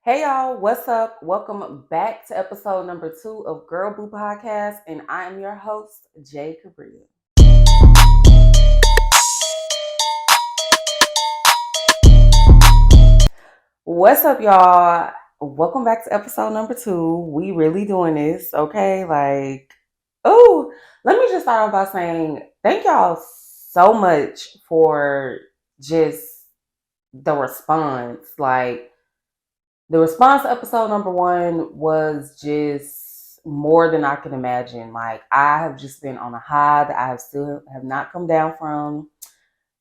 Hey y'all, what's up? Welcome back to episode number 2 of Girl Boo Podcast, and I am your host, Jade Cabrya. What's up, y'all? Welcome back to episode number 2. We really doing this, okay? Oh, let me just start off by saying thank y'all so much for just the response. The response to episode number 1 was just more than I can imagine. I have just been on a high that I have still have not come down from.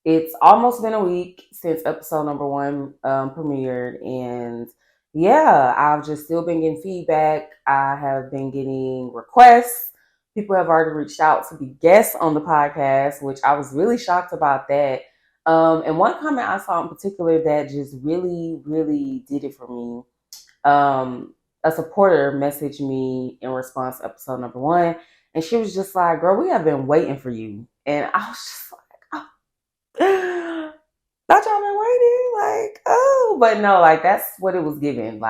It's almost been a week since episode number 1 premiered, and yeah, I've just still been getting feedback. I have been getting requests. People have already reached out to be guests on the podcast, which I was really shocked about that. And one comment I saw in particular that just really, really did it for me. A supporter messaged me in response to episode number 1, and she was just like, "Girl, we have been waiting for you." And I was just like, "Oh, thought y'all been waiting?" But no, that's what it was given.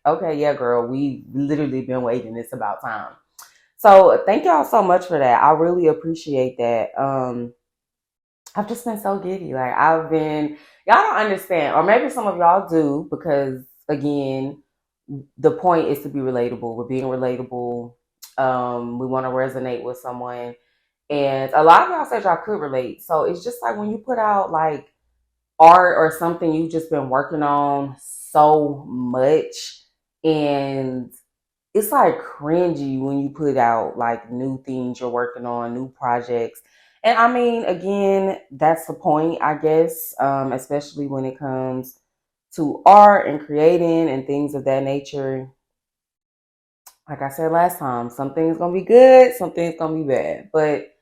Okay, yeah, girl, we literally been waiting. It's about time. So thank y'all so much for that. I really appreciate that. I've just been so giddy. Y'all don't understand, or maybe some of y'all do, because again, the point is to be relatable. We're being relatable. We want to resonate with someone. And a lot of y'all said y'all could relate. So it's just like when you put out art or something you've just been working on so much, and it's cringy when you put out new things you're working on, new projects. And I mean, again, that's the point, I guess, especially when it comes to art and creating and things of that nature. Like I said last time, some things gonna be good, some things gonna be bad, but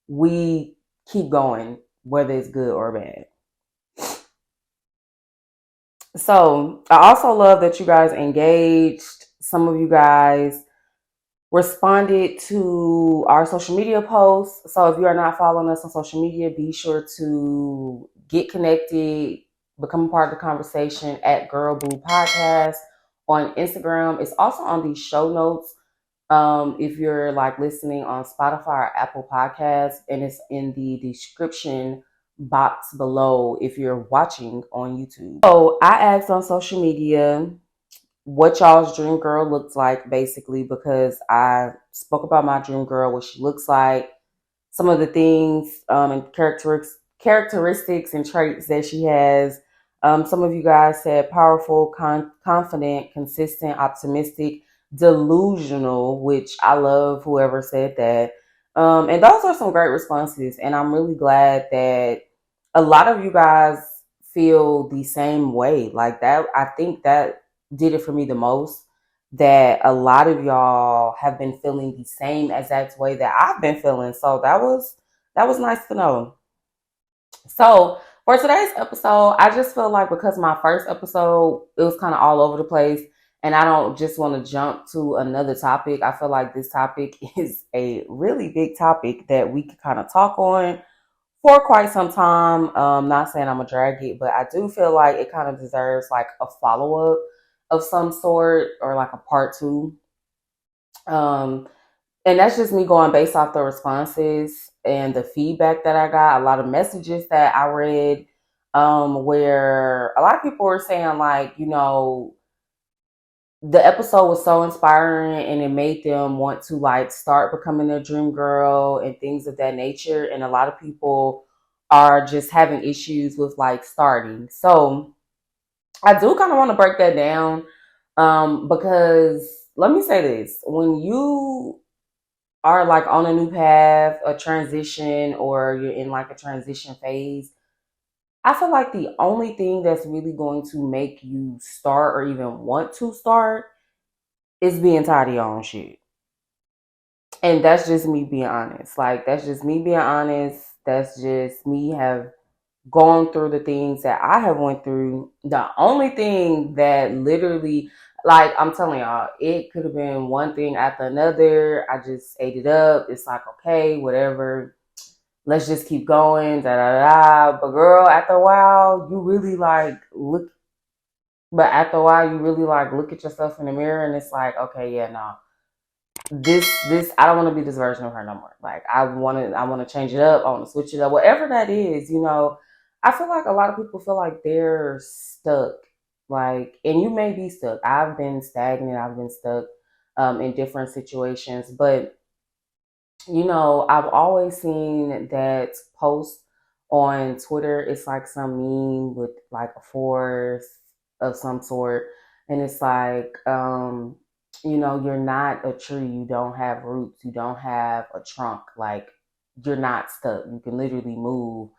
we keep going, whether it's good or bad. So I also love that you guys engaged. Some of you guys responded to our social media posts. So if you are not following us on social media, be sure to get connected, become a part of the conversation at Girl Boo Podcast on Instagram. It's also on these show notes. If you're listening on Spotify or Apple Podcasts, and it's in the description box below if you're watching on YouTube. So I asked on social media what y'all's dream girl looks like, basically, because I spoke about my dream girl, what she looks like, some of the things and characteristics and traits that she has. Some of you guys said powerful, confident, consistent, optimistic, delusional, which I love whoever said that. And those are some great responses, and I'm really glad that a lot of you guys feel the same way. Like that, I think that did it for me the most. That a lot of y'all have been feeling the same exact way that I've been feeling. So that was nice to know. So for today's episode, I just feel like because my first episode, it was kind of all over the place, and I don't just want to jump to another topic. I feel like this topic is a really big topic that we could kind of talk on for quite some time. Not saying I'm gonna drag it, but I do feel like it kind of deserves a follow up of some sort, or a part two. Um, and that's just me going based off the responses and the feedback that I got. A lot of messages that I read, where a lot of people were saying the episode was so inspiring and it made them want to start becoming their dream girl and things of that nature. And a lot of people are just having issues with starting. So I do kind of want to break that down, because let me say this: when you are on a new path, a transition, or you're in a transition phase, I feel like the only thing that's really going to make you start or even want to start is being tired of your own shit. And that's just me being honest. That's just me being honest. That's just me have gone through the things that I have went through. The only thing that literally, I'm telling y'all, it could have been one thing after another. I just ate it up. It's okay, whatever. Let's just keep going, da da da. But girl, after a while, you really look. But after a while, you really like look at yourself in the mirror, and it's like, okay, yeah, no, this I don't want to be this version of her no more. Like I want to change it up. I want to switch it up. Whatever that is, I feel like a lot of people feel like they're stuck. Like, and you may be stuck. I've been stagnant. I've been stuck in different situations, but I've always seen that post on Twitter. It's like some meme with like a forest of some sort. And it's like, you're not a tree. You don't have roots. You don't have a trunk. Like, you're not stuck. You can literally move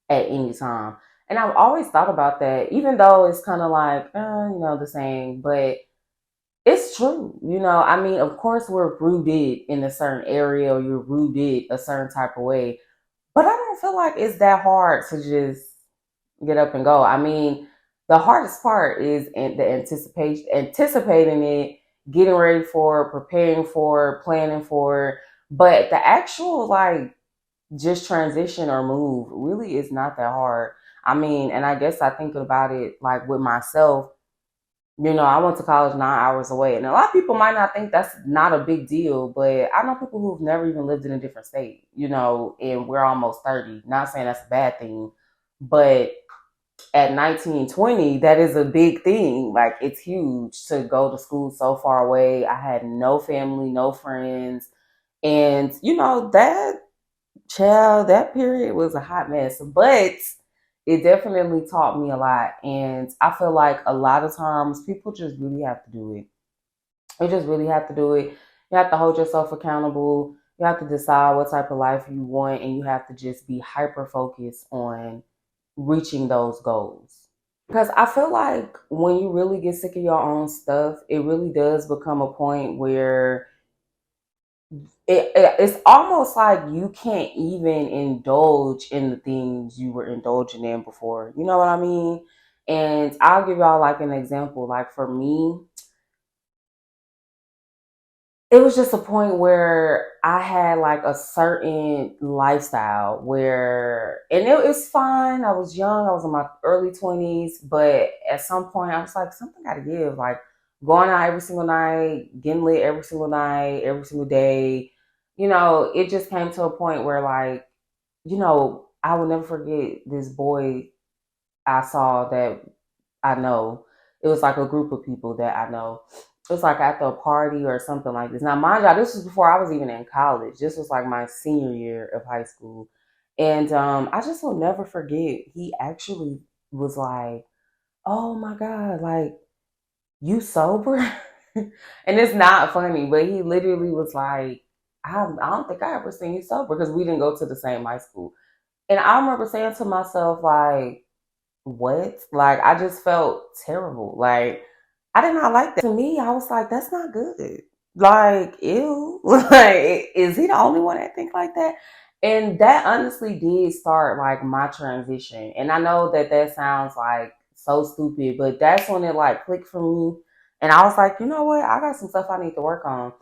at any time. And I've always thought about that, even though it's kind of like, the same, but it's true. I mean, of course, we're rooted in a certain area or you're rooted a certain type of way, but I don't feel like it's that hard to just get up and go. I mean, the hardest part is the anticipation, anticipating it, getting ready for it, preparing for it, planning for it. But the actual, like, just transition or move really is not that hard. I mean, and I guess I think about it like with myself. I went to college 9 hours away, and a lot of people might not think that's not a big deal, but I know people who've never even lived in a different state, and we're almost 30. Not saying that's a bad thing, but at 19, 20, that is a big thing. Like, it's huge to go to school so far away. I had no family, no friends, and that period was a hot mess, but it definitely taught me a lot. And I feel like a lot of times people just really have to do it. You just really have to do it. You have to hold yourself accountable. You have to decide what type of life you want, and you have to just be hyper focused on reaching those goals. Because I feel like when you really get sick of your own stuff, it really does become a point where it's almost like you can't even indulge in the things you were indulging in before. You know what I mean? And I'll give y'all like an example. Like, for me, it was just a point where I had like a certain lifestyle and it was fine. I was young. I was in my early 20s, but at some point I was like, something got to give. Like, going out every single night, getting lit every single night, every single day. It just came to a point where, like, I will never forget this boy I saw that I know. It was like a group of people that I know. It was like after a party or something like this. Now, mind you, this was before I was even in college. This was like my senior year of high school. And I just will never forget. He actually was like, oh my God, like, you sober? And it's not funny, but he literally was like, I don't think I ever seen you sober, because we didn't go to the same high school. And I remember saying to myself, like, what? Like, I just felt terrible. Like, I did not like that. To me, I was like, that's not good. Like, ew. Like, is he the only one that think like that? And that honestly did start like my transition. And I know that that sounds like so stupid, but that's when it like clicked for me. And I was like, you know what? I got some stuff I need to work on.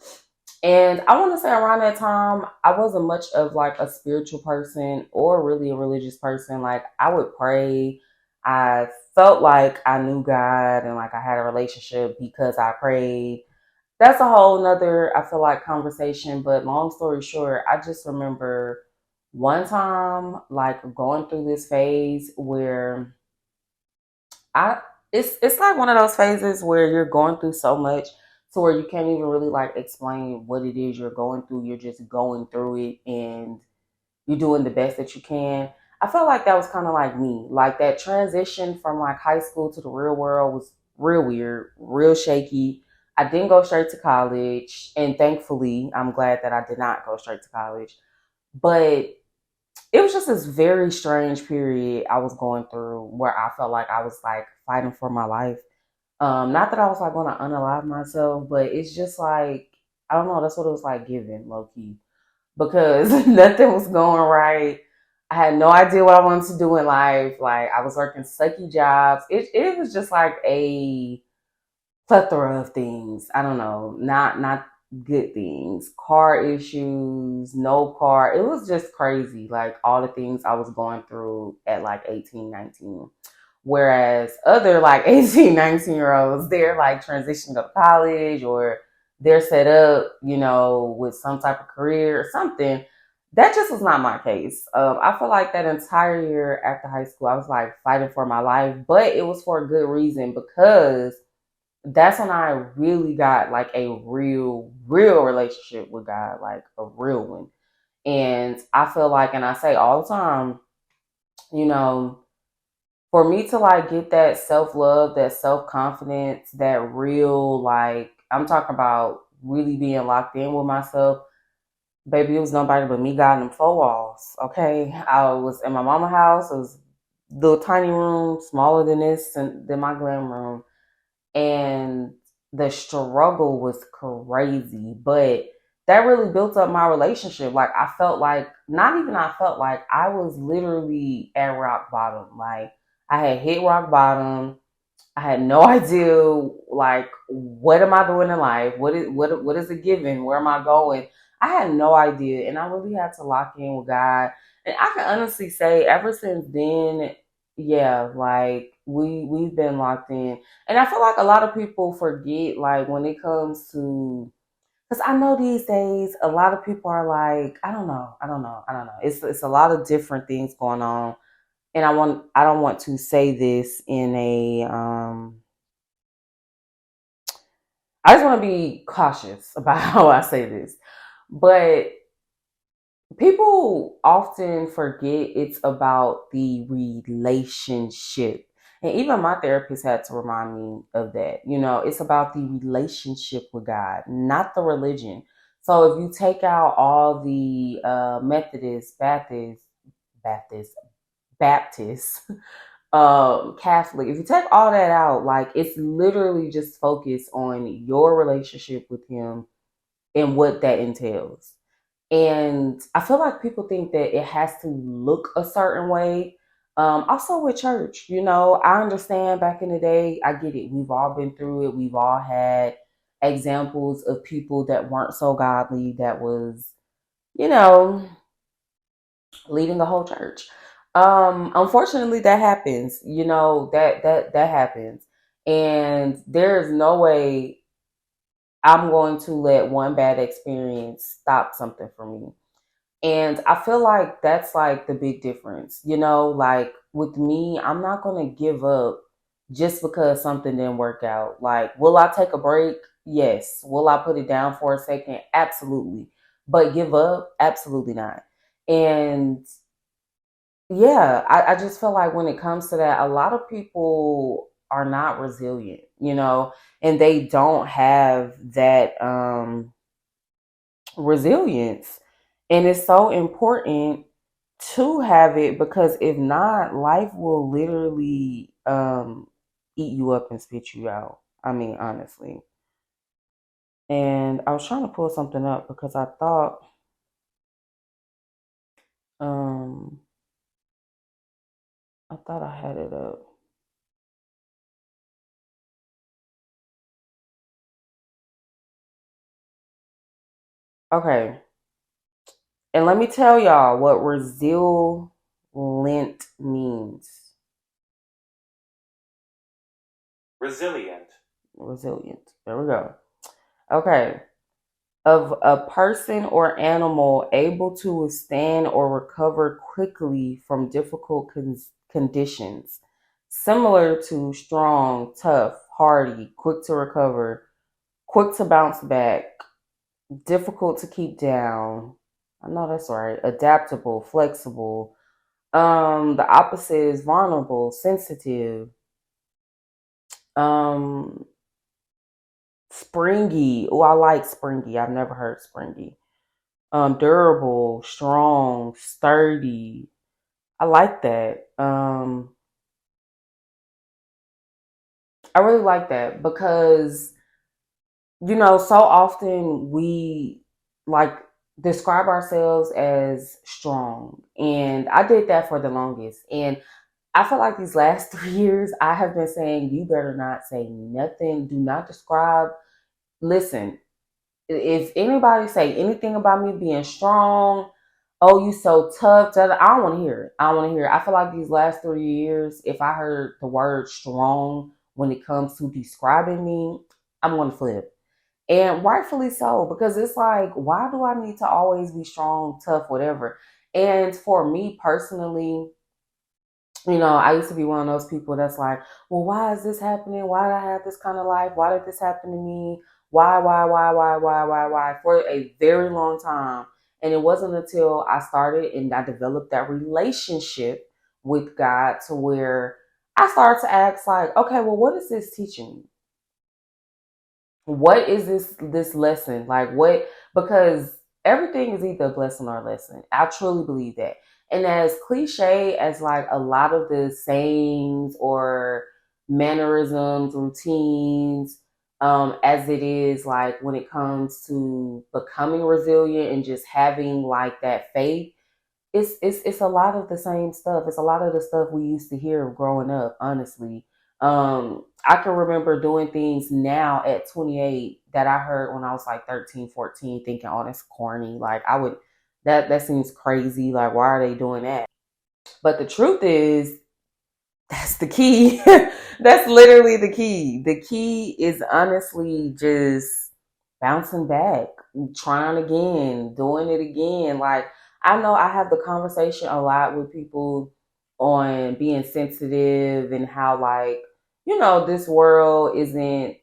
And I want to say around that time, I wasn't much of like a spiritual person or really a religious person. Like, I would pray. I felt like I knew God and like I had a relationship because I prayed. That's a whole nother, I feel like, conversation. But long story short, I just remember one time like going through this phase where I it's like one of those phases where you're going through so much to where you can't even really like explain what it is you're going through. You're just going through it and you're doing the best that you can. I felt like that was kind of like me. Like, that transition from like high school to the real world was real weird, real shaky. I didn't go straight to college, and thankfully, I'm glad that I did not go straight to college. But it was just this very strange period I was going through where I felt like I was like fighting for my life. Not that I was like going to unalive myself, but it's just like, I don't know, that's what it was like giving, low key, because nothing was going right. I had no idea what I wanted to do in life. Like, I was working sucky jobs. It was just like a plethora of things. I don't know, not good things. Car issues, no car. It was just crazy. Like, all the things I was going through at like 18, 19. Whereas other like 18, 19 year olds, they're like transitioning to college or they're set up, with some type of career or something. That just was not my case. I feel like that entire year after high school, I was like fighting for my life, but it was for a good reason because that's when I really got like a real relationship with God, like a real one. And I feel like, and I say all the time, you know, for me to like get that self love, that self confidence, that real, like, I'm talking about really being locked in with myself, baby, it was nobody but me, God, and them four walls. Okay. I was in my mama house. It was a little tiny room, smaller than this, and than my glam room. And the struggle was crazy, but that really built up my relationship. Like, I felt like, not even I felt like, I was literally at rock bottom. Like, I had hit rock bottom. I had no idea, like, what am I doing in life? What is it giving? Where am I going? I had no idea, and I really had to lock in with God. And I can honestly say, ever since then, yeah, like we've been locked in. And I feel like a lot of people forget, like, when it comes to, because I know these days a lot of people are like, I don't know. It's a lot of different things going on, and I don't want to say this in a I just want to be cautious about how I say this. But people often forget it's about the relationship. And even my therapist had to remind me of that. It's about the relationship with God, not the religion. So if you take out all the Methodist, Baptist, Baptist, Catholic, if you take all that out, like, it's literally just focused on your relationship with Him and what that entails. And I feel like people think that it has to look a certain way. Also with church, I understand back in the day, I get it. We've all been through it. We've all had examples of people that weren't so godly, that was, you know, leading a whole church. Unfortunately, that happens. That happens, and there is no way I'm going to let one bad experience stop something from me. And I feel like that's like the big difference. Like with me, I'm not going to give up just because something didn't work out. Like, will I take a break? Yes. Will I put it down for a second? Absolutely. But give up? Absolutely not. And yeah, I just feel like when it comes to that, a lot of people are not resilient, and they don't have that resilience. And it's so important to have it, because if not, life will literally eat you up and spit you out. I mean, honestly. And I was trying to pull something up because um I thought I had it up. Okay. And let me tell y'all what resilient means. Resilient. Resilient. There we go. Okay. Of a person or animal able to withstand or recover quickly from difficult conditions, similar to strong, tough, hardy, quick to recover, quick to bounce back, difficult to keep down. I know that's right. Adaptable, flexible. The opposite is vulnerable, sensitive, um, springy. Oh, I like springy. I've never heard springy. Durable, strong, sturdy. I like that. I really like that because, so often we like describe ourselves as strong. And I did that for the longest. And I feel like these last 3 years, I have been saying, you better not say nothing. Do not describe. Listen, if anybody say anything about me being strong, oh, you so tough. I don't want to hear it. I don't want to hear it. I feel like these last 3 years, if I heard the word strong when it comes to describing me, I'm going to flip. And rightfully so, because it's like, why do I need to always be strong, tough, whatever? And for me personally, I used to be one of those people that's like, well, why is this happening? Why did I have this kind of life? Why did this happen to me? Why? For a very long time. And it wasn't until I started and I developed that relationship with God to where I started to ask, like, okay, well, what is this teaching me? What is this lesson? Like what, because everything is either a blessing or a lesson. I truly believe that. And as cliche as like a lot of the sayings or mannerisms, routines, as it is like when it comes to becoming resilient and just having like that faith, it's a lot of the same stuff. It's a lot of the stuff we used to hear growing up, honestly. I can remember doing things now at 28 that I heard when I was like 13, 14, thinking, oh, that's corny. Like I would that seems crazy. Like, why are they doing that? But the truth is, that's the key. That's literally the key. The key is honestly just bouncing back, trying again, doing it again. Like, I know I have the conversation a lot with people on being sensitive and how, like, this world isn't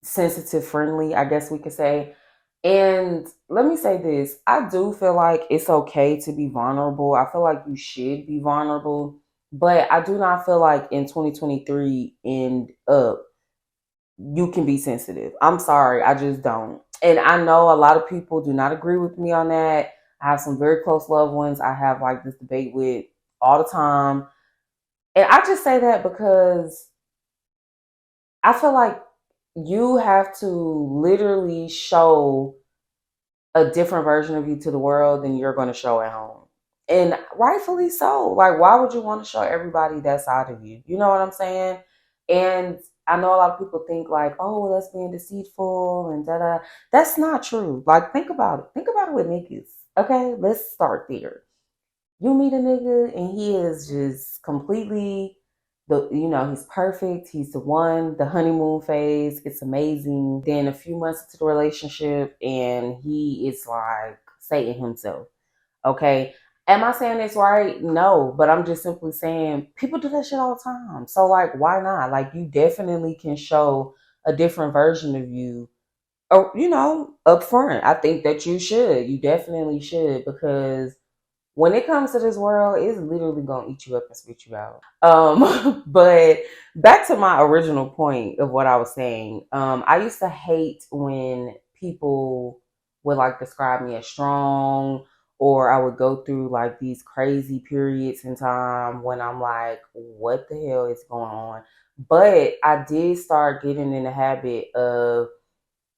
sensitive friendly, I guess we could say. And let me say this, I do feel like it's okay to be vulnerable. I feel like you should be vulnerable, but I do not feel like in 2023 and up you can be sensitive. I'm sorry, I just don't. And I know a lot of people do not agree with me on that. I have some very close loved ones I have like this debate with all the time. And I just say that because I feel like you have to literally show a different version of you to the world than you're going to show at home. And rightfully so. Like, why would you want to show everybody that side of you? You know what I'm saying? And I know a lot of people think like, oh, that's being deceitful and da da. That's not true. Like, think about it. Think about it with niggas. Okay, let's start there. You meet a nigga and he is just completely he's perfect, he's the one, the honeymoon phase, it's amazing. Then a few months into the relationship and he is like Satan himself. Okay. Am I saying this right? No, but I'm just simply saying people do that shit all the time. So like why not? Like you definitely can show a different version of you or up front. I think that you should. You definitely should because when it comes to this world, it's literally gonna eat you up and spit you out. But back to my original point of what I was saying. I used to hate when people would like describe me as strong, or I would go through like these crazy periods in time when I'm like, what the hell is going on? But I did start getting in the habit of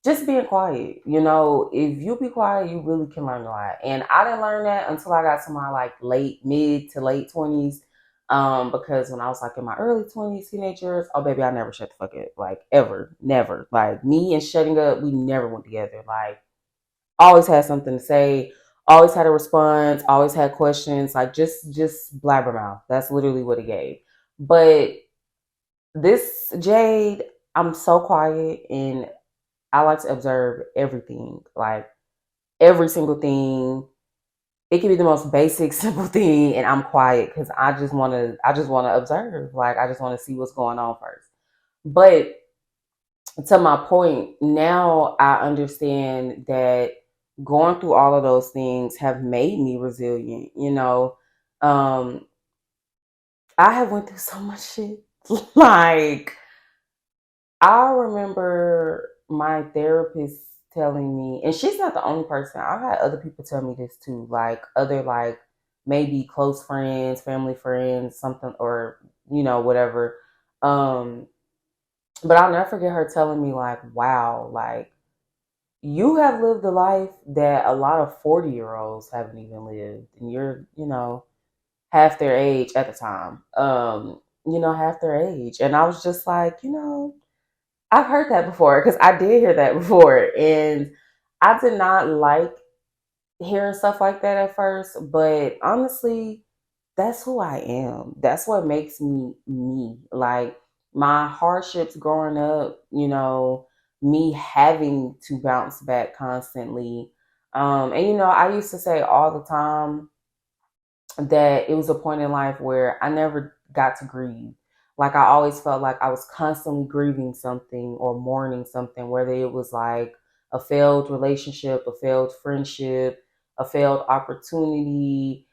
just being quiet. If you be quiet, you really can learn a lot. And I didn't learn that until I got to my like mid to late 20s. Because when I was like in my early 20s, teenagers, oh baby, I never shut the fuck up. Like ever, never. Like me and shutting up, we never went together. Like always had something to say, always had a response, always had questions, like just blabbermouth. That's literally what it gave. But this Jade, I'm so quiet and I like to observe everything, like every single thing. It can be the most basic, simple thing, and I'm quiet because I just want to observe. Like I just want to see what's going on first. But to my point, now I understand that going through all of those things have made me resilient. Um, I have went through so much shit. Like I remember my therapist telling me, and she's not the only person. I've had other people tell me this too, like other like maybe close friends, family friends, something or whatever. Um, but I'll never forget her telling me like, "Wow, like you have lived a life that a lot of 40-year-olds haven't even lived, and you're half their age at the time. Half their age." And I was just like, I've heard that before because I did hear that before, and I did not like. hearing stuff like that at first, but honestly, that's who I am. That's what makes me me. Like my hardships growing up, me having to bounce back constantly. And I used to say all the time that it was a point in life where I never got to grieve. Like I always felt like I was constantly grieving something or mourning something, whether it was like a failed relationship, a failed friendship, a failed opportunity.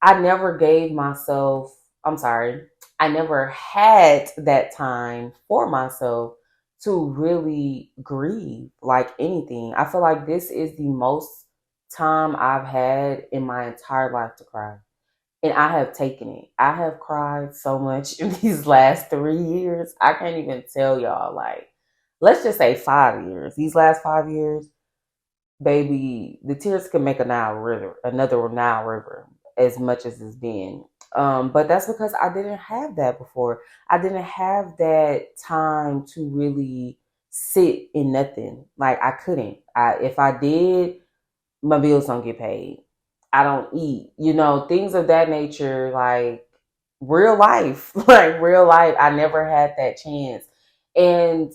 I never gave myself, I'm sorry, I never had that time for myself to really grieve like anything. I feel like this is the most time I've had in my entire life to cry. And I have taken it. I have cried so much in these last 3 years. I can't even tell y'all. Like, let's just say 5 years. These last 5 years, baby, the tears can make a Nile River, another Nile River, as much as it's been. But that's because I didn't have that before. I didn't have that time to really sit in nothing. Like I couldn't. If I did, my bills don't get paid. I don't eat, things of that nature, like real life, like real life. I never had that chance. And,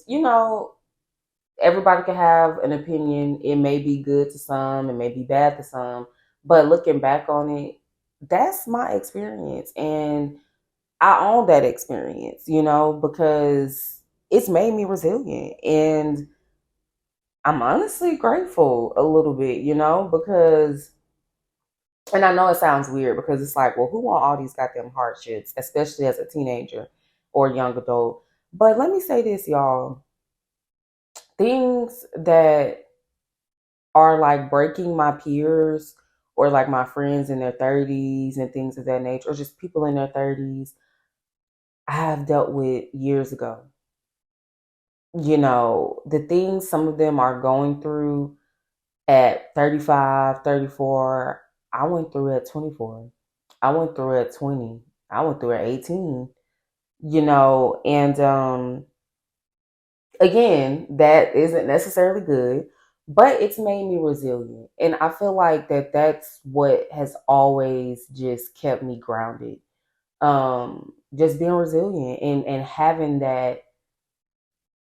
everybody can have an opinion. It may be good to some, it may be bad to some, but looking back on it, that's my experience. And I own that experience, because it's made me resilient. And I'm honestly grateful a little bit, because and I know it sounds weird because it's like, well, who want all these goddamn hardships, especially as a teenager or young adult? But let me say this, y'all. Things that are like breaking my peers or like my friends in their 30s and things of that nature, or just people in their 30s, I have dealt with years ago. The things some of them are going through at 35, 34, I went through at 24. I went through at 20. I went through at 18, and again, that isn't necessarily good, but it's made me resilient. And I feel like that's what has always just kept me grounded. Just being resilient and having that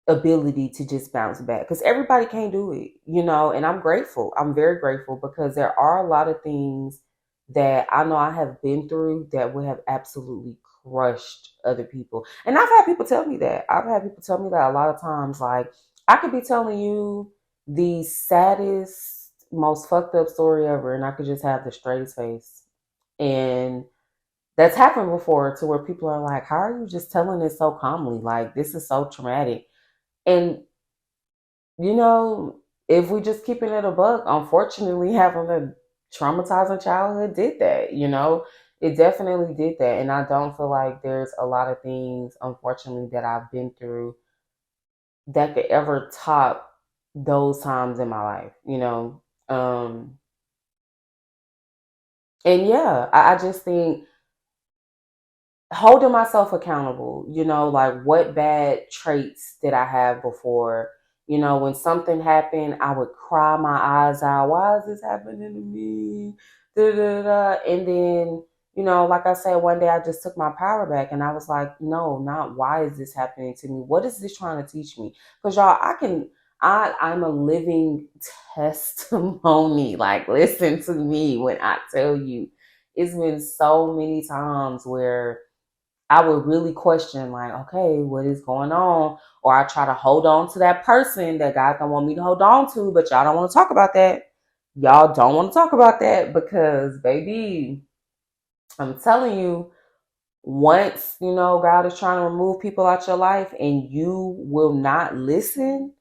ability to just bounce back because everybody can't do it, and I'm grateful. I'm very grateful because there are a lot of things that I know I have been through that would have absolutely crushed other people. And I've had people tell me that. I've had people tell me that a lot of times. Like, I could be telling you the saddest, most fucked up story ever, and I could just have the straightest face. And that's happened before to where people are like, how are you just telling this so calmly? Like, this is so traumatic. And you know, if we just keeping it a buck, unfortunately, having a traumatizing childhood did that. It definitely did that, and I don't feel like there's a lot of things, unfortunately, that I've been through that could ever top those times in my life. Um, and yeah, I just think holding myself accountable, like what bad traits did I have before? When something happened, I would cry my eyes out. Why is this happening to me? Da, da, da. And then, like I said, one day I just took my power back and I was like, no, not why is this happening to me? What is this trying to teach me? Because y'all, I'm a living testimony. Like, listen to me when I tell you, it's been so many times where I would really question, like, okay, what is going on? Or I try to hold on to that person that God don't want me to hold on to, but y'all don't want to talk about that. Y'all don't want to talk about that because, baby, I'm telling you, once, God is trying to remove people out your life and you will not listen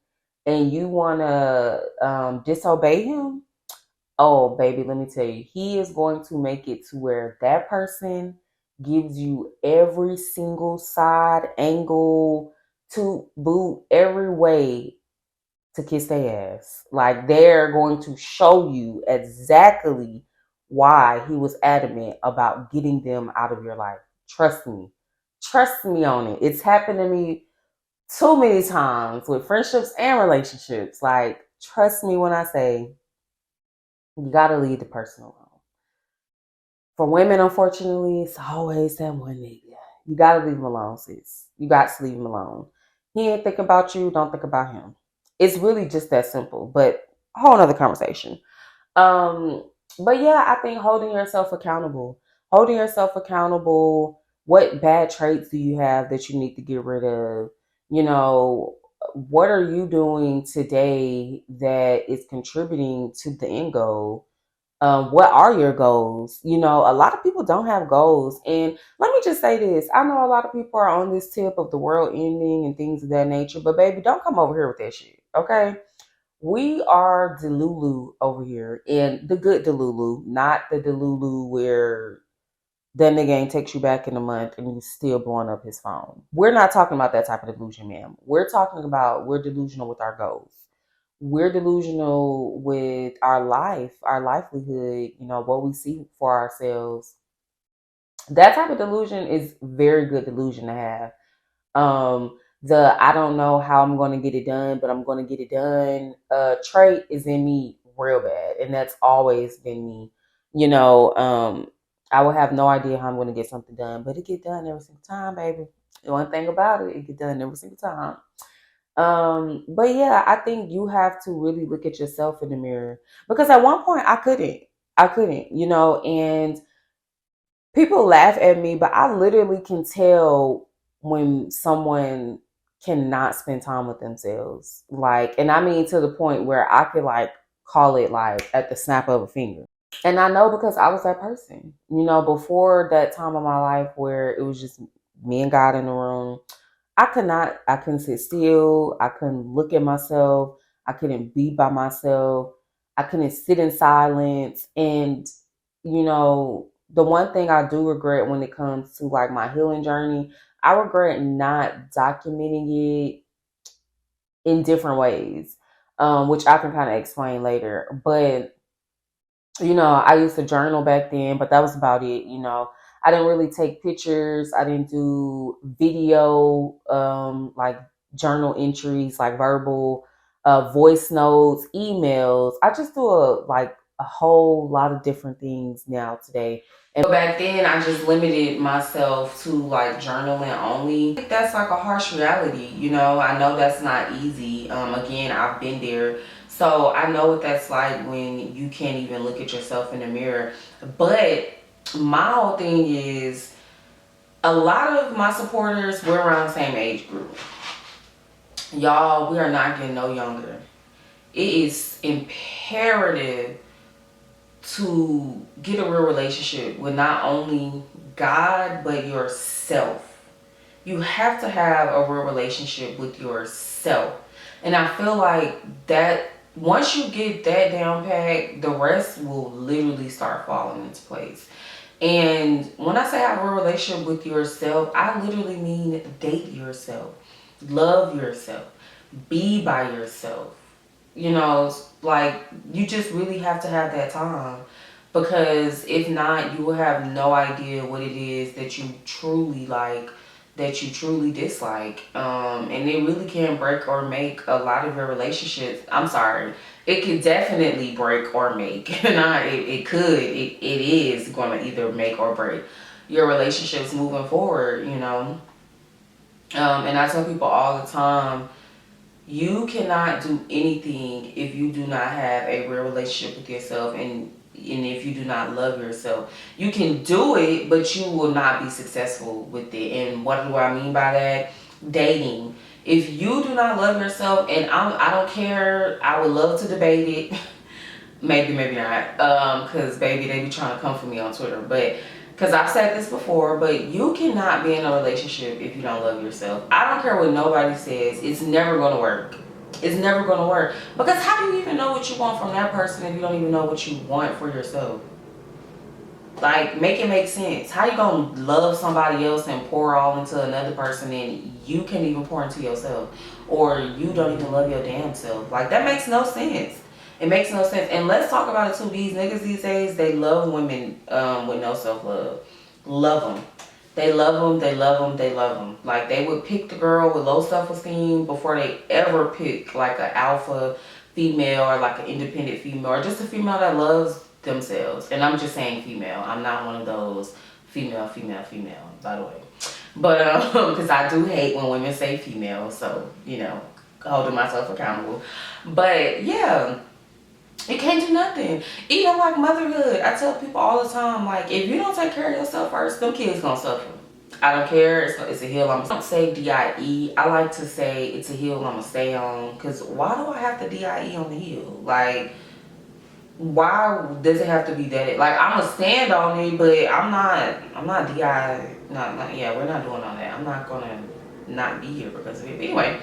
and you want to disobey him, oh, baby, let me tell you, he is going to make it to where that person gives you every single side angle to boot every way to kiss their ass. Like, they're going to show you exactly why he was adamant about getting them out of your life. Trust me. Trust me on it. It's happened to me too many times with friendships and relationships. Like, trust me when I say You gotta leave the person alone. For women, unfortunately, it's always that one nigga. You gotta leave him alone, sis. You got to leave him alone. He ain't thinking about you, don't think about him. It's really just that simple, but a whole nother conversation. Um, but yeah, I think holding yourself accountable. What bad traits do you have that you need to get rid of? You know, what are you doing today that is contributing to the end goal? What are your goals? You know, a lot of people don't have goals. And let me just say this. I know a lot of people are on this tip of the world ending and things of that nature, but baby, don't come over here with that shit. Okay? We are Delulu over here, and the good Delulu, not the Delulu where that nigga ain't text you back in a month and you still blowing up his phone. We're not talking about that type of delusion, ma'am. We're talking about we're delusional with our goals. We're delusional with our life, our livelihood, you know, what we see for ourselves. That type of delusion is very good delusion to have. The I don't know how I'm going to get it done, but I'm going to get it done trait is in me real bad, and that's always been me. You know, I will have no idea how I'm going to get something done, but it get done every single time, baby. The one thing about it, it get done every single time. But yeah, I think you have to really look at yourself in the mirror because at one point I couldn't, you know, and people laugh at me, but I literally can tell when someone cannot spend time with themselves. Like, and I mean to the point where I could like call it like at the snap of a finger. And I know because I was that person, you know, before that time of my life where it was just me and God in the room. I couldn't sit still. I couldn't look at myself. I couldn't be by myself. I couldn't sit in silence. And, you know, the one thing I do regret when it comes to like my healing journey, I regret not documenting it in different ways, which I can kind of explain later. But you know, I used to journal back then, but that was about it. You know, I didn't really take pictures. I didn't do video, like journal entries, like verbal, voice notes, emails. I just do a whole lot of different things now today. And back then, I just limited myself to like journaling only. That's like a harsh reality, you know. I know that's not easy. Again, I've been there, so I know what that's like when you can't even look at yourself in the mirror. But my whole thing is a lot of my supporters, we're around the same age group. Y'all, we are not getting no younger. It is imperative to get a real relationship with not only God, but yourself. You have to have a real relationship with yourself. And I feel like that once you get that down pat, the rest will literally start falling into place. And when I say have a real relationship with yourself, I literally mean date yourself, love yourself, be by yourself. You know, like you just really have to have that time because if not, you will have no idea what it is that you truly like, that you truly dislike. And it really can break or make a lot of your relationships. I'm sorry, it can definitely break or make. Not it could, it is going to either make or break your relationships moving forward, you know. And I tell people all the time, you cannot do anything if you do not have a real relationship with yourself and if you do not love yourself. You can do it, but you will not be successful with it. And what do I mean by that? Dating. If you do not love yourself, and I don't care, I would love to debate it. Maybe not. Cause baby, they be trying to come for me on Twitter. But because I've said this before, but you cannot be in a relationship if you don't love yourself. I don't care what nobody says. It's never gonna work. It's never gonna work. Because how do you even know what you want from that person if you don't even know what you want for yourself? Like, make it make sense. How you gonna love somebody else and pour all into another person and you can't even pour into yourself? Or you don't even love your damn self? Like, that makes no sense. It makes no sense. And let's talk about it too. These niggas these days, they love women with no self-love. Love them. They love them, they love them, they love them. Like, they would pick the girl with low self-esteem before they ever pick, like, an alpha female or like an independent female or just a female that loves themselves. And I'm just saying female. I'm not one of those female, by the way. But because I do hate when women say female, so holding myself accountable. But yeah, it can't do nothing. Even like motherhood, I tell people all the time, like if you don't take care of yourself first, them kids gonna suffer. I don't care. It's a hill. I don't say DIE. I like to say it's a hill I'm gonna stay on. Cause why do I have to DIE on the hill? Like, why does it have to be that? Like, I'm gonna stand on it, but I'm not DI. Not yeah. We're not doing all that. I'm not gonna not be here because of it. But anyway.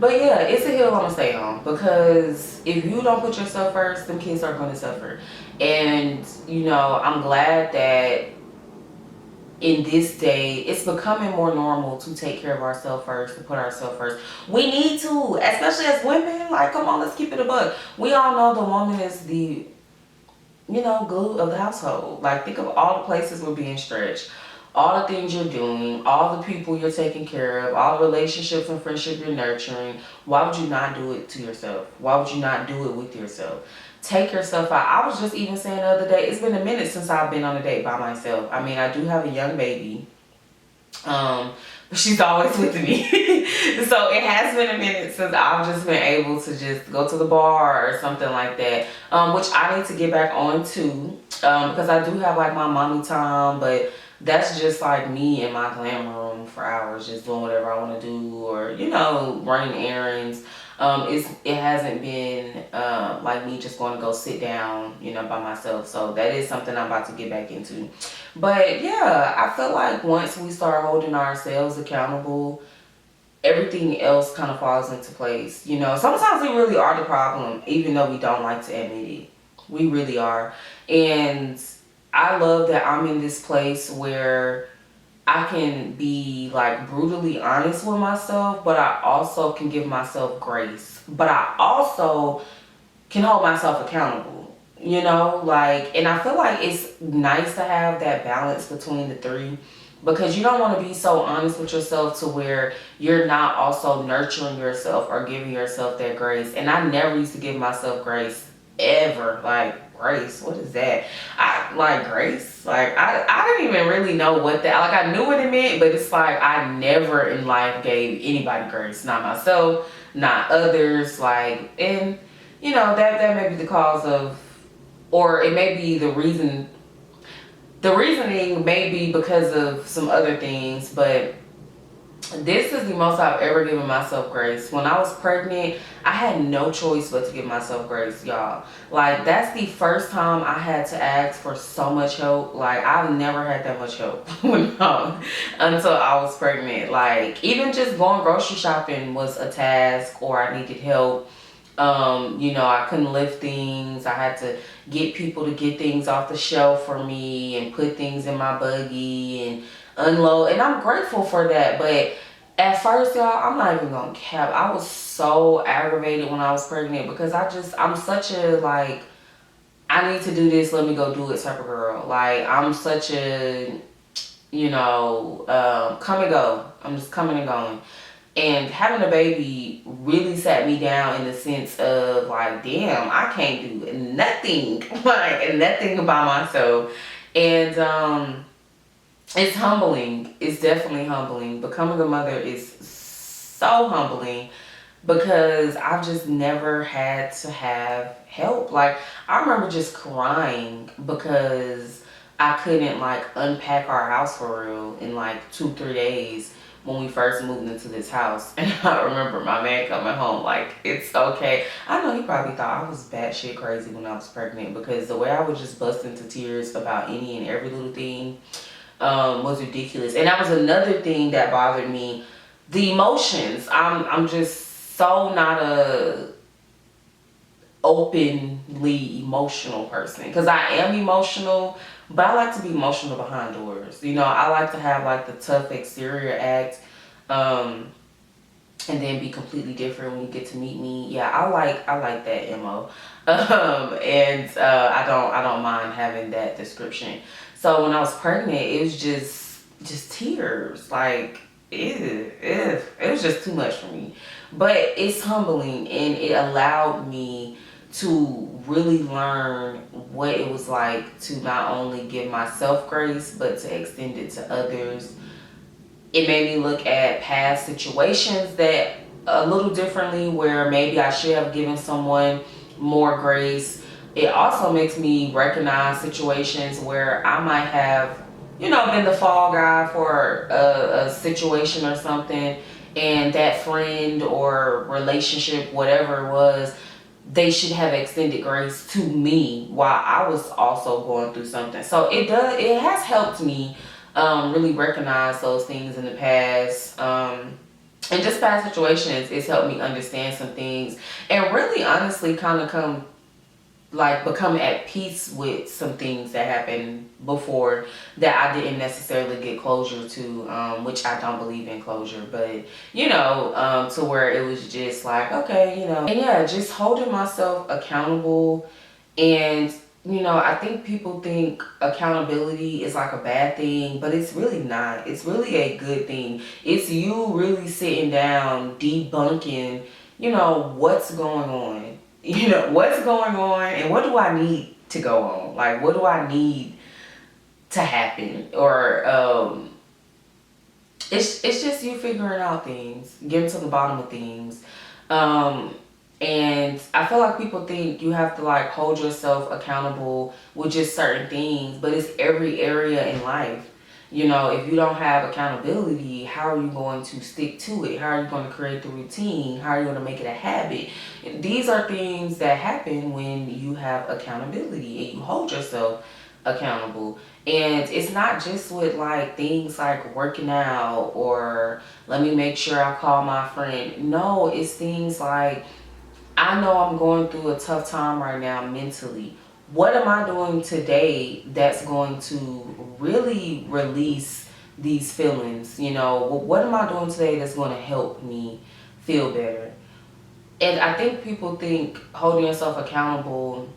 But yeah, it's a hill I'm gonna stay on because if you don't put yourself first, them kids are gonna suffer. And I'm glad that in this day, it's becoming more normal to take care of ourselves first, to put ourselves first. We need to, especially as women. Like, come on, let's keep it a buck. We all know the woman is the, glue of the household. Like, think of all the places we're being stretched, all the things you're doing, all the people you're taking care of, all the relationships and friendship you're nurturing. Why would you not do it to yourself? Why would you not do it with yourself? Take yourself out. I was just even saying the other day, it's been a minute since I've been on a date by myself. I mean, I do have a young baby. But she's always with me. So it has been a minute since I've just been able to just go to the bar or something like that. Which I need to get back on to. Because I do have like my mommy time, but that's just like me in my glam room for hours, just doing whatever I want to do, or running errands. It hasn't been like me just going to go sit down, by myself. So that is something I'm about to get back into. But yeah, I feel like once we start holding ourselves accountable, everything else kind of falls into place. Sometimes we really are the problem, even though we don't like to admit it. We really are. And I love that I'm in this place where I can be like brutally honest with myself, but I also can give myself grace. But I also can hold myself accountable, and I feel like it's nice to have that balance between the three, because you don't want to be so honest with yourself to where you're not also nurturing yourself or giving yourself that grace. And I never used to give myself grace ever. Like, grace, what is that? I like grace, like I didn't even really know what that, like I knew what it meant, but it's like I never in life gave anybody grace, not myself, not others. Like, and that may be the cause of, or it may be the reason. The reasoning may be because of some other things, but this is the most I've ever given myself grace. When I was pregnant, I had no choice but to give myself grace, y'all. Like, that's the first time I had to ask for so much help. Like, I've never had that much help until I was pregnant. Like, even just going grocery shopping was a task, or I needed help. I couldn't lift things. I had to get people to get things off the shelf for me and put things in my buggy and unload. And I'm grateful for that. But at first, y'all, I'm not even gonna cap, I was so aggravated when I was pregnant, because I'm such a, like, I need to do this, let me go do it type of girl. Like, I'm such a, come and go. I'm just coming and going. And having a baby really sat me down in the sense of, like, damn, I can't do nothing, like, nothing by myself. And it's humbling. It's definitely humbling. Becoming a mother is so humbling, because I've just never had to have help. Like, I remember just crying because I couldn't, like, unpack our house for real in like 2-3 days when we first moved into this house. And I remember my man coming home like, it's okay. I know he probably thought I was batshit crazy when I was pregnant, because the way I would just bust into tears about any and every little thing was ridiculous. And that was another thing that bothered me, the emotions. I'm just so not a openly emotional person, because I am emotional, but I like to be emotional behind doors. I like to have like the tough exterior act, and then be completely different when you get to meet me. Yeah, I like that MO. And I don't mind having that description. So when I was pregnant, it was just tears. Like, it was just too much for me. But it's humbling, and it allowed me to really learn what it was like to not only give myself grace, but to extend it to others. It made me look at past situations that a little differently, where maybe I should have given someone more grace. It also makes me recognize situations where I might have, been the fall guy for a situation or something, and that friend or relationship, whatever it was, they should have extended grace to me while I was also going through something. So it has helped me really recognize those things in the past. And just past situations, it's helped me understand some things and really honestly kind of become at peace with some things that happened before that I didn't necessarily get closure to, which I don't believe in closure, but to where it was just like, okay, and yeah, just holding myself accountable. And I think people think accountability is like a bad thing, but it's really not. It's really a good thing. It's you really sitting down, debunking, what's going on. What's going on, and what do I need to go on? Like, what do I need to happen? Or it's just you figuring out things, getting to the bottom of things. And I feel like people think you have to like hold yourself accountable with just certain things, but it's every area in life. If you don't have accountability, how are you going to stick to it? How are you going to create the routine? How are you going to make it a habit? These are things that happen when you have accountability and you hold yourself accountable. And it's not just with like things like working out or let me make sure I call my friend. No, it's things like, I know I'm going through a tough time right now mentally. What am I doing today that's going to really release these feelings? What am I doing today that's going to help me feel better? And I think people think holding yourself accountable,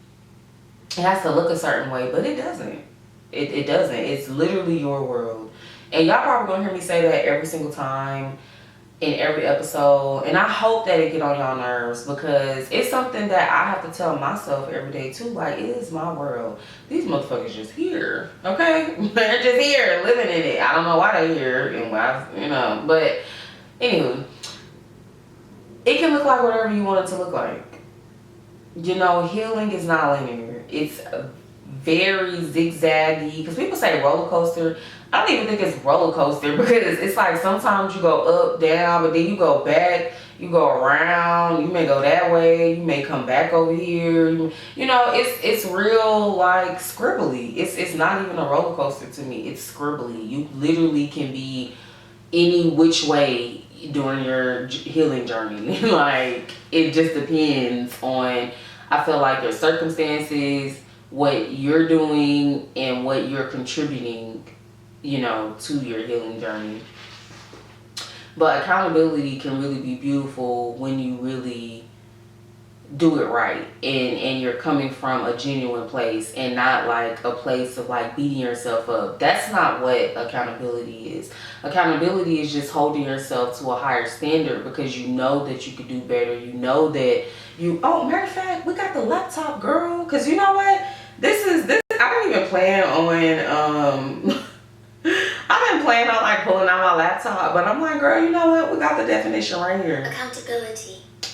it has to look a certain way, but it doesn't. It doesn't. It's literally your world. And y'all probably gonna hear me say that every single time in every episode, and I hope that it get on y'all nerves, because it's something that I have to tell myself every day too. Like, it is my world. These motherfuckers just here, okay? They're just here, living in it. I don't know why they're here and why, but anywho, it can look like whatever you want it to look like. Healing is not linear. It's very zigzaggy, because people say roller coaster. I don't even think it's roller coaster, because it's like sometimes you go up, down, but then you go back, you go around, you may go that way, you may come back over here. It's real like scribbly. It's not even a roller coaster to me. It's scribbly. You literally can be any which way during your healing journey. Like, it just depends on, I feel like, your circumstances, what you're doing, and what you're contributing, to your healing journey. But accountability can really be beautiful when you really do it right, and you're coming from a genuine place and not like a place of like beating yourself up. That's not what accountability is. Accountability is just holding yourself to a higher standard, because you know that you could do better. You know that matter of fact, we got the laptop, girl, because you know what, this I didn't even plan on I've been planning on like pulling out my laptop, but I'm like, girl, you know what, we got the definition right here.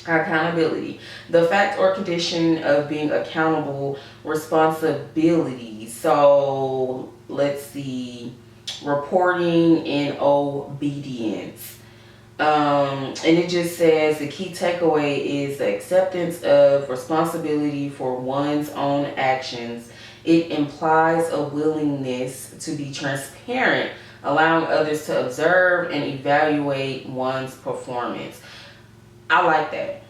Accountability, the fact or condition of being accountable, responsibility. So let's see, reporting and obedience. And it just says the key takeaway is the acceptance of responsibility for one's own actions. It implies a willingness to be transparent, allowing others to observe and evaluate one's performance. I like that.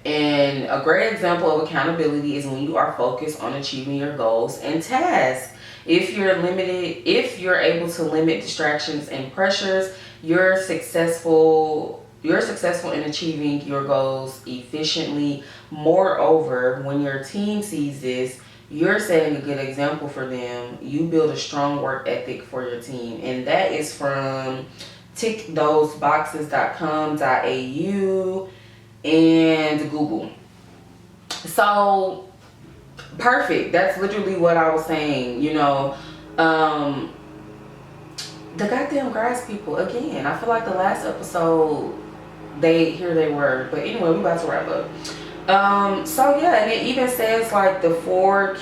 And a great example of accountability is when you are focused on achieving your goals and tasks. If you're able to limit distractions and pressures, you're successful in achieving your goals efficiently. Moreover, when your team sees this, You're setting a good example for them. You build a strong work ethic for your team. And that is from tickthoseboxes.com.au and Google. So perfect. That's literally what I was saying. The goddamn grass people again. I feel like the last episode, they were. But anyway, we about to wrap up. So yeah, and it even says like the four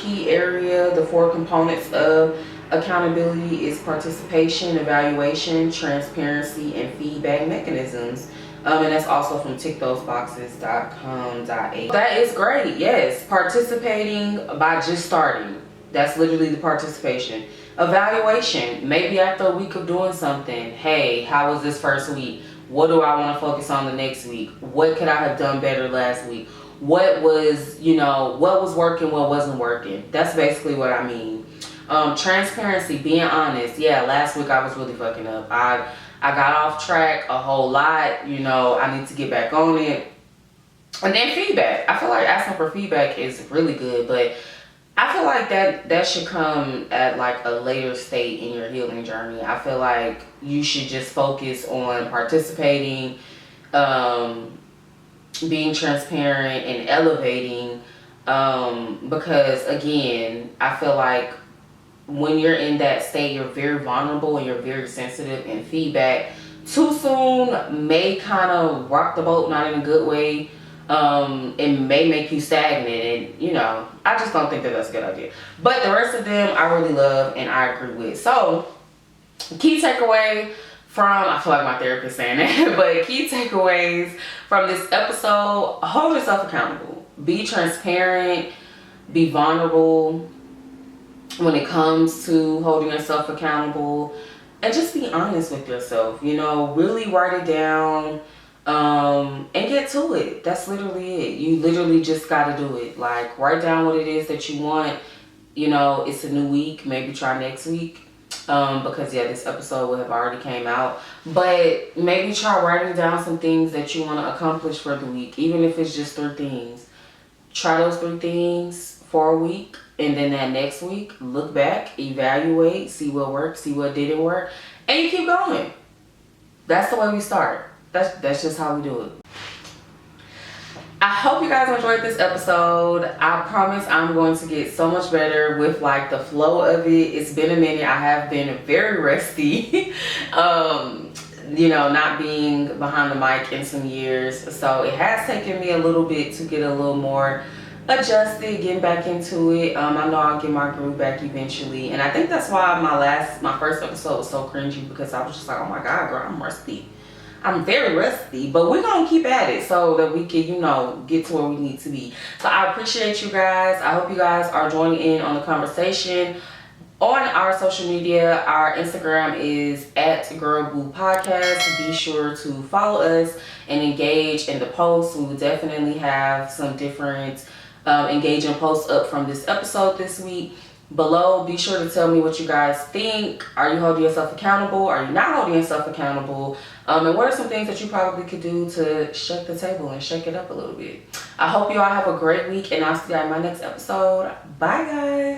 components of accountability is participation, evaluation, transparency, and feedback mechanisms. And that's also from tickthoseboxes.com.au. That is great. Yes, participating by just starting. That's literally the participation. Evaluation, maybe after a week of doing something. Hey, how was this first week? What do I want to focus on the next week? What could I have done better last week? What was working, what wasn't working? That's basically what I mean. Transparency, being honest. Yeah, last week I was really fucking up. I got off track a whole lot. I need to get back on it. And then feedback. I feel like asking for feedback is really good, but I feel like that should come at like a later state in your healing journey. I feel like you should just focus on participating, being transparent, and elevating. Because again, I feel like when you're in that state, you're very vulnerable and you're very sensitive, and feedback too soon may kind of rock the boat, not in a good way. It may make you stagnant, and I just don't think that that's a good idea. But the rest of them I really love and I agree with. So key takeaway from, I feel like my therapist saying that, but key takeaways from this episode: hold yourself accountable, be transparent, be vulnerable when it comes to holding yourself accountable, and just be honest with yourself. Really write it down. And get to it. That's literally it. You literally just gotta do it. Like, write down what it is that you want. It's a new week. Maybe try next week. Because yeah, this episode will have already came out. But maybe try writing down some things that you want to accomplish for the week. Even if it's just 3 things. Try those 3 things for a week. And then that next week, look back, evaluate, see what worked, see what didn't work. And you keep going. That's the way we start. That's just how we do it. I hope you guys enjoyed this episode. I promise I'm going to get so much better with like the flow of it. It's been a minute. I have been very rusty. Not being behind the mic in some years. So it has taken me a little bit to get a little more adjusted, getting back into it. I know I'll get my groove back eventually. And I think that's why my first episode was so cringy, because I was just like, oh my God, girl, I'm rusty. I'm very rusty, but we're going to keep at it so that we can, get to where we need to be. So I appreciate you guys. I hope you guys are joining in on the conversation on our social media. Our Instagram is @GirlBooPodcast. Be sure to follow us and engage in the posts. We will definitely have some different engaging posts up from this episode this week. Below, be sure to tell me what you guys think. Are you holding yourself accountable? Are you not holding yourself accountable? And what are some things that you probably could do to shake the table and shake it up a little bit? I hope you all have a great week, and I'll see you in my next episode. Bye, guys.